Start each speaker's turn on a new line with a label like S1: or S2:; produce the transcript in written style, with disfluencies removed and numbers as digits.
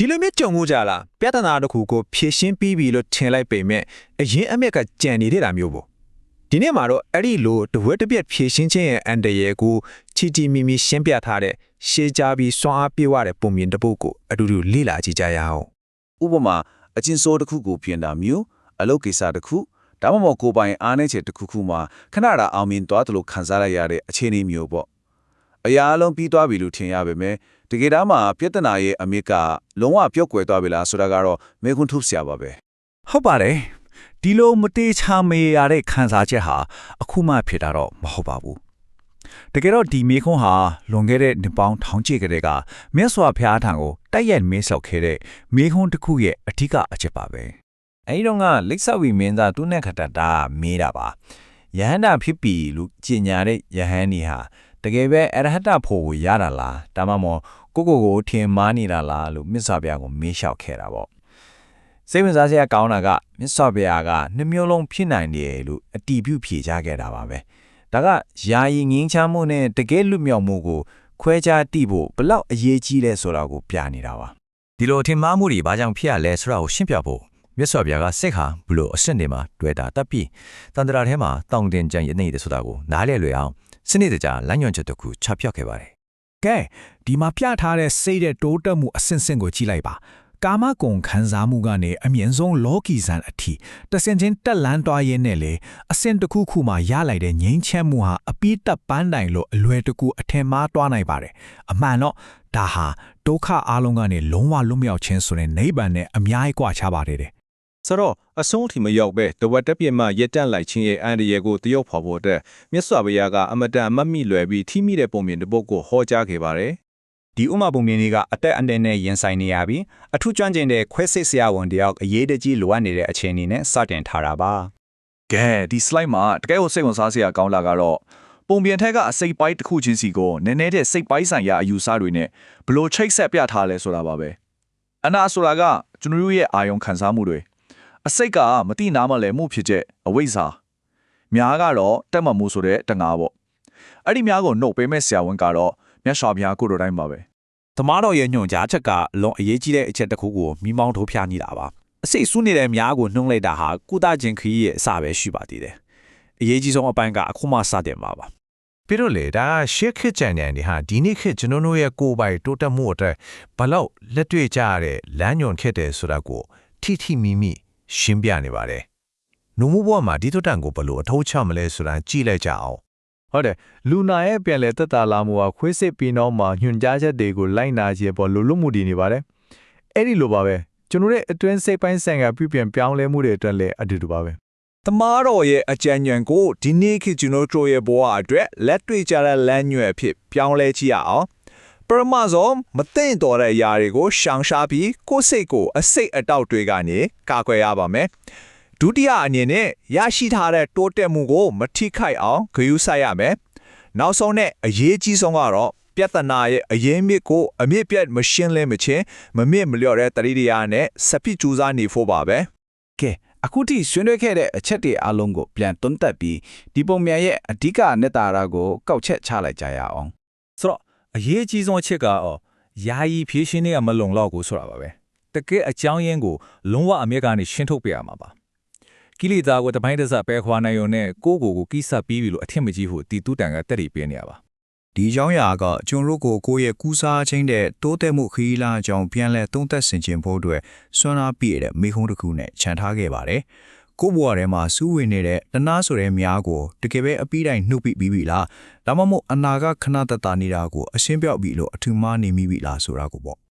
S1: ဒီလိုမျိုးကြုံမှုကြလားပြဿနာတစ်ခုကိုဖြေရှင်းပြီးပြီလို့ထင်လိုက်ပေမဲ့အရင်အမြက်ကကြံနေတဲ့တာမျိုးပေါ့ဒီနေ့မှာတော့အဲ့ဒီလိုတဝက်တစ်ပြက်ဖြေရှင်းခြင်းရဲ့အန်တရယ်ကိုချီတီမီမီရှင်းပြထားတဲ့ရှေးကြပြီးစွမ်းအားပြေဝတဲ့ပုံမြင်တစ်ပုဒ်ကိုအတူတူလေ့လာကြည့်ကြရအောင်
S2: ဥပမာအချင်းစိုးတစ်ခုကိုပြင်တာမျိုးအလုပ်ကိစ္စတစ်ခုဒါမှမဟုတ်ကိုယ်ပိုင်အားနည်းချက်တစ်ခုမှာခဏတာအောင်မြင်သွားသလိုခံစားလိုက်ရတဲ့အခြေအနေမျိုးပေါ့အရာအလုံးပြီးသွားပြီလို့ထင်ရပေမဲ့တကယ်တမ်းမှာပြဿနာရဲ့အမြစ်ကလုံးဝပြော့ကွယ်သွားပြီလားဆိုတာကတော့မေးခွန်းထုတ်စရာပါပဲ
S3: ဟုတ်ပါတယ်ဒီလိုမတေးချမေးရတဲ့ခံစားချက်ဟာအခုမှဖြစ်တာတော့မဟုတ်ပါဘူးတကယ်တော့ဒီမေခွန်းဟာလွန်ခဲ့တဲ့နှစ်ပေါင်းထောင်ချီကလေးကမြတ်စွာဘုရားထံကိုတိုက်ရိုက်မေးဆောက်ခဲ့တဲ့မေခွန်းတစ်ခုရဲ့အဓိကအချက်ပါပဲအဲဒီတော့ကလိပ်ဆောက်ဝီမင်းသားသူနဲ့ခတတာမေးတာပါယဟန္တာဖြစ်ပြီလို့ကြင်ညာတဲ့ယဟန်နီဟာတကယ်ပဲအရဟတဖို့ကိုရတာလားဒါမှမဟုတ်ကိုထင်မှားနေတာလားလို့မြတ်စွာဘုရားကိုမေးလျှောက်ခဲ့တာပေါ့စိတ်ဝင်စားစရာကောင်းတာကမြတ်စွာဘုရားကနှစ်မျိုးလုံးဖြစ်နိုင်တယ်လို့အတီးပြုဖြေချခဲ့တာပါပဲဒါကယာယီငင်းချမှုနဲ့တကယ်လွတ်မြောက်မှုကိုခွဲခြားတိဖို့ဘလောက်အရေးကြီးလဲဆိုတာကိုပြနေတာပါဒီလိုထင်မှားမှုတွေဘာကြောင့်ဖြစ်ရလဲဆိုတာကိုရှင်းပြဖို့မြတ်စွာဘုရားကစိတ်ဟာဘလို့အစစ်နေမှာတွေ့တာတပ်ပြီးတန်တရာထဲမှာတောင်းတင်ကြံရနေတယ်ဆိုတာကိုနားလည်လွယ်အောင်စနစ်တကျလမ်းညွှန်ချက်တစ်ခုချပြခဲ့ပါတယ်ကဲဒီမှာပြထားတဲ့စိတ်တဲ့တိုးတက်မှုအဆင့်ဆင့်ကိုကြည့်လိုက်ပါကာမဂုဏ်ခံစားမှုကနေအမြင့်ဆုံးလောကီဇန်အထိတဆင်ချင်းတက်လန်းသွားရင်းနဲ့လေအဆင့်တစ်ခုခုမှရလိုက်တဲ့ငြိမ်းချမ်းမှုဟာအပိတက်ပန်းတိုင်လို့အလွယ်တကူအထင်မှားသွားနိုင်ပါတယ်အမှန်တော့ဒါဟာဒုက္ခအလုံးကနေလုံးဝလွတ်မြောက်ခြင်းဆိုတဲ့နိဗ္ဗာန်နဲ့အများကြီးကွာခြားပါတယ်
S4: ဆိုတော့အဆုံးထိမရောက်ပဲတဝက်တက်ပြစ်မှရက်တက်လိုက်ခြင်းရဲ့အန်ဒီရဲ့ကိုတရုတ်ဖော်ဖို့အတွက်မြတ်စွာဘုရားကအမတန်မတ်မိလွယ်ပြီးထိမိတဲ့ပုံမြင်တစ်ပုဒ်ကိုဟောကြားခဲ့ပါတယ်
S5: ဒီဥမာပုံမြင်တွေကအသက်အန္တရာယ်နဲ့ရင်ဆိုင်နေရပြီးအထူးကျွမ်းကျင်တဲ့ခွဲစိတ်ဆရာဝန်တယောက်အရေးတကြီးလိုအပ်နေတဲ့အခြေအနေနဲ့စတင်ထားတာပါ
S2: ကဲဒီ slide မှာတကယ်ကိုစိတ်ဝင်စားစရာကောင်းလာကတော့ပုံပြင်ထက်ကအစိပ်ပိုင်းတစ်ခုချင်းစီကိုနည်းနည်းတဲ့စိတ်ပိုင်းဆိုင်ရာအယူဆတွေနဲ့ဘလို့ချိတ်ဆက်ပြထားလဲဆိုတာပါပဲအနာဆိုတာကကျွန်တော်တို့ရဲ့အာယုံခံစားမှုတွေအစိတ်ကမတိနာမလဲမှုဖြစ်တဲ့အဝိဇ္ဇာများကတော့တက်မှတ်မှုဆိုတဲ့တငါပေါ့အဲ့ဒီများကိုနှုတ်ပေးမဲ့ဆရာဝန်ကတော့မြတ်စွာဘုရားကိုယ်တော်တိုင်းပါပဲ
S3: သမားတော်ရဲ့ညွှန်ကြားချက်ကအလွန်အရေးကြီးတဲ့အချက်တစ်ခုကိုမိမောင်းထိုးပြနေတာပါအစိတ်ဆူးနေတဲ့များကိုနှုံးလိုက်တာဟာကုသခြင်းခရီးရဲ့အစပဲရှိပါသေးတယ်အရေးကြီးဆုံးအပိုင်းကအခုမှစတင်ပါ
S6: ပြီးတော့လေဒါရှစ်ခေတ်ကြံကြံတွေဟာဒီနေ့ခေတ်ကျွန်တော်တို့ရဲ့ကိုယ်ပိုင်တိုးတက်မှုအတွက်ဘလောက်လက်တွေ့ကြရတဲ့လမ်းညွှန်ခဲ့တယ်ဆိုတာကိုထိထိမိမိရှင်းပြနေပါတယ်။နှုံမှုဘဝမှာဒီတိုးတက်ကိုဘလို့အထောက်ချမလဲဆိုတာကြည့်လိုက်ကြအောင်
S7: ။ဟုတ်တယ်လူနာရဲ့ပြန်လဲတက်တာလာမှုဟာခွေးစစ်ပြီးနောက်မှာညွှန်ကြားချက်တွေကိုလိုက်နာခြင်းပေါ်လိုမှုတည်နေပါတယ်။အဲ့ဒီလိုပါပဲကျွန်တော်ရဲ့အတွင်းစိတ်ပိုင်းဆိုင်ရာပြုပြင်ပြောင်းလဲမှုတွေအတွက်လည်းအတူတူပါပဲ
S3: ။သမားတော်ရဲ့အကြံဉာဏ်ကိုဒီနေ့ခေတ်ကျွန်တော်တို့ရဲ့ဘဝအတွက်လက်တွေ့ကြတဲ့လမ်းညွှန်အဖြစ်ပြောင်းလဲကြည့်ရအောင်။ပရမဇောမသိမ့်တော်တဲ့အရာတွေကိုရှောင်ရှားပြီးကိုယ်စိတ်ကိုအစိတ်အတောက်တွေကနေကာကွယ်ရပါမယ်။ဒုတိယအနေနဲ့ရရှိထားတဲ့တိုးတက်မှုကိုမထိခိုက်အောင်ဂရုစိုက်ရမယ်။နောက်ဆုံးနဲ့အရေးကြီးဆုံးကတော့ပြဿနာရဲ့အရင်းမြစ်ကိုအမြင့်ပြတ်မရှင်းလင်းမချင်းမမြင့်မလျော့တဲ့တတိတရားနဲ့စပစ်ကြိုးစားနေဖို့ပါပဲ
S8: ကဲအခုထိဆွေးနွေးခဲ့တဲ့အချက်တွေအလုံးကိုပြန်တွန်းတက်ပြီးဒီပုံမြန်ရဲ့အဓိကနဲ့တာရာကိုကောက်ချက်ချလိုက်ကြရအောင်
S5: ဆိုတော့အရေးကြီးဆုံးအချက်ကတော့ယာယီဖြည့်ရှင်းနေရမလုံလောက်ကိုဆိုတာပါပဲတကယ်အကြောင်းရင်းကိုလုံးဝအမြဲကနေရှင်းထုတ်ပြရမှာပါကိလေသာကိုတပိုင်းတစ်စပဲခွာနိုင်ုံနဲ့ကိုယ့်ကိုကိစ္စပြီးပြီလို့အထင်မကြီးဖို့တီတူတန်ကတက်တည်ပေးနေရပါ
S9: ဒီအကြောင်းအရာကကျွန်တော်တို့ကိုယ့်ရဲ့ကူးစားခြင်းတဲ့တိုးတက်မှုခရီးလမ်းအကြောင်းပြန်လဲသုံးသပ်ဆင်ခြင်ဖို့အတွက်စွမ်းအားပြည့်တဲ့မိခုံးတစ်ခုနဲ့ခြံထားခဲ့ပါတယ်ကိုယ့်ဘဝထဲမှာစူးဝင်နေတဲ့တနာဆိုတဲ့များကိုတကယ်ပဲအပြီးတိုင်းနှုတ်ပြီးပြီလားဒါမှမဟုတ်အနာကခဏတတနေတာကိုအရှင်းပြောက်ပြီလို့အထူးမှားနေမိပြီလားဆိုတာကိုပေါ့